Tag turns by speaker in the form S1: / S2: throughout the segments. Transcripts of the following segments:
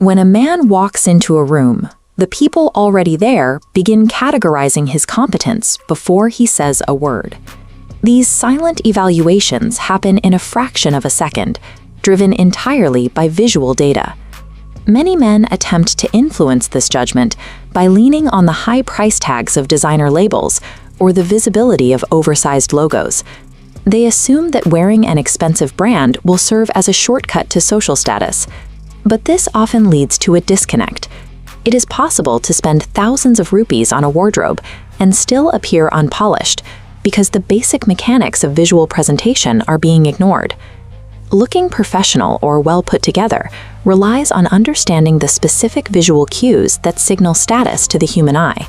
S1: When a man walks into a room, the people already there begin categorizing his competence before he says a word. These silent evaluations happen in a fraction of a second, driven entirely by visual data. Many men attempt to influence this judgment by leaning on the high price tags of designer labels or the visibility of oversized logos. They assume that wearing an expensive brand will serve as a shortcut to social status. But this often leads to a disconnect. It is possible to spend thousands of rupees on a wardrobe and still appear unpolished because the basic mechanics of visual presentation are being ignored. Looking professional or well put together relies on understanding the specific visual cues that signal status to the human eye.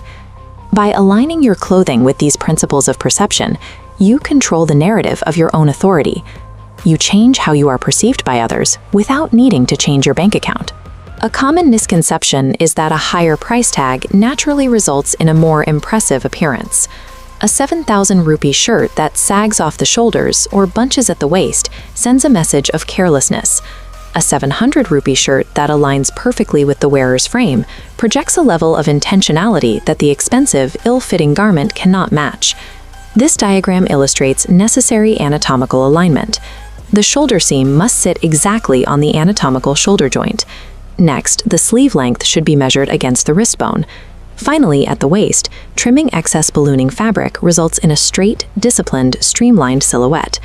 S1: By aligning your clothing with these principles of perception, you control the narrative of your own authority. You change how you are perceived by others without needing to change your bank account. A common misconception is that a higher price tag naturally results in a more impressive appearance. A 7,000 rupee shirt that sags off the shoulders or bunches at the waist sends a message of carelessness. A 700 rupee shirt that aligns perfectly with the wearer's frame projects a level of intentionality that the expensive, ill-fitting garment cannot match. This diagram illustrates necessary anatomical alignment. The shoulder seam must sit exactly on the anatomical shoulder joint. Next, the sleeve length should be measured against the wrist bone. Finally, at the waist, trimming excess ballooning fabric results in a straight, disciplined, streamlined silhouette.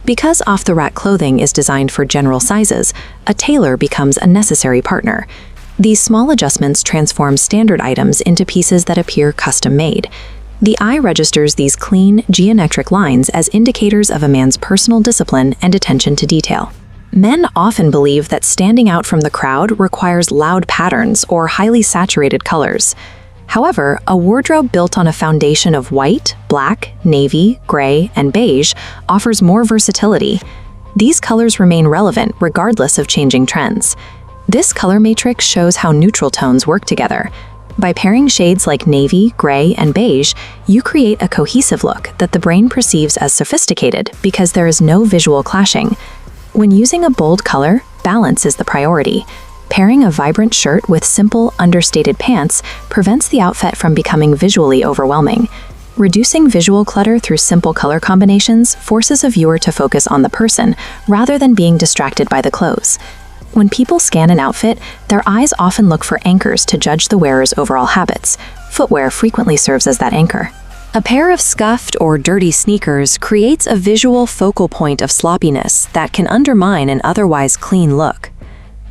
S1: Because off-the-rack clothing is designed for general sizes, a tailor becomes a necessary partner. These small adjustments transform standard items into pieces that appear custom-made. The eye registers these clean, geometric lines as indicators of a man's personal discipline and attention to detail. Men often believe that standing out from the crowd requires loud patterns or highly saturated colors. However, a wardrobe built on a foundation of white, black, navy, gray, and beige offers more versatility. These colors remain relevant regardless of changing trends. This color matrix shows how neutral tones work together. By pairing shades like navy, gray, and beige, you create a cohesive look that the brain perceives as sophisticated because there is no visual clashing. When using a bold color, balance is the priority. Pairing a vibrant shirt with simple, understated pants prevents the outfit from becoming visually overwhelming. Reducing visual clutter through simple color combinations forces a viewer to focus on the person rather than being distracted by the clothes. When people scan an outfit, their eyes often look for anchors to judge the wearer's overall habits. Footwear frequently serves as that anchor. A pair of scuffed or dirty sneakers creates a visual focal point of sloppiness that can undermine an otherwise clean look.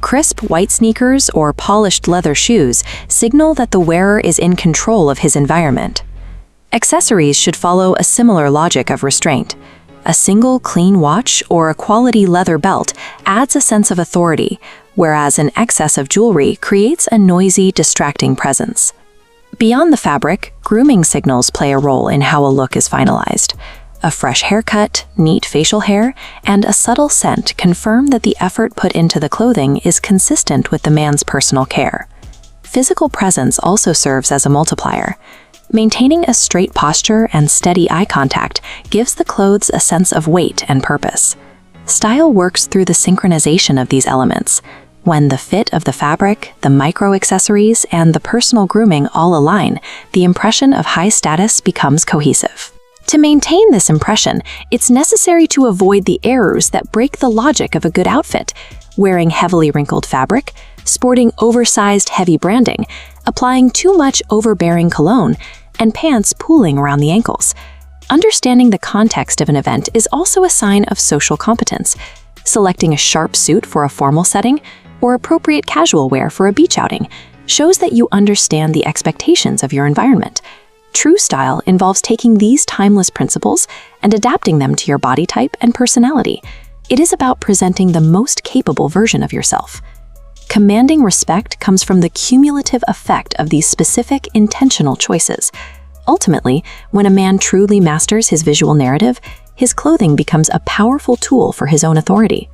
S1: Crisp white sneakers or polished leather shoes signal that the wearer is in control of his environment. Accessories should follow a similar logic of restraint. A single clean watch or a quality leather belt adds a sense of authority, whereas an excess of jewelry creates a noisy, distracting presence. Beyond the fabric, grooming signals play a role in how a look is finalized. A fresh haircut, neat facial hair, and a subtle scent confirm that the effort put into the clothing is consistent with the man's personal care. Physical presence also serves as a multiplier. Maintaining a straight posture and steady eye contact gives the clothes a sense of weight and purpose. Style works through the synchronization of these elements. When the fit of the fabric, the micro-accessories, and the personal grooming all align, the impression of high status becomes cohesive. To maintain this impression, it's necessary to avoid the errors that break the logic of a good outfit: wearing heavily wrinkled fabric, sporting oversized heavy branding, applying too much overbearing cologne, and pants pooling around the ankles. Understanding the context of an event is also a sign of social competence. Selecting a sharp suit for a formal setting or appropriate casual wear for a beach outing shows that you understand the expectations of your environment. True style involves taking these timeless principles and adapting them to your body type and personality. It is about presenting the most capable version of yourself. Commanding respect comes from the cumulative effect of these specific, intentional choices. Ultimately, when a man truly masters his visual narrative, his clothing becomes a powerful tool for his own authority.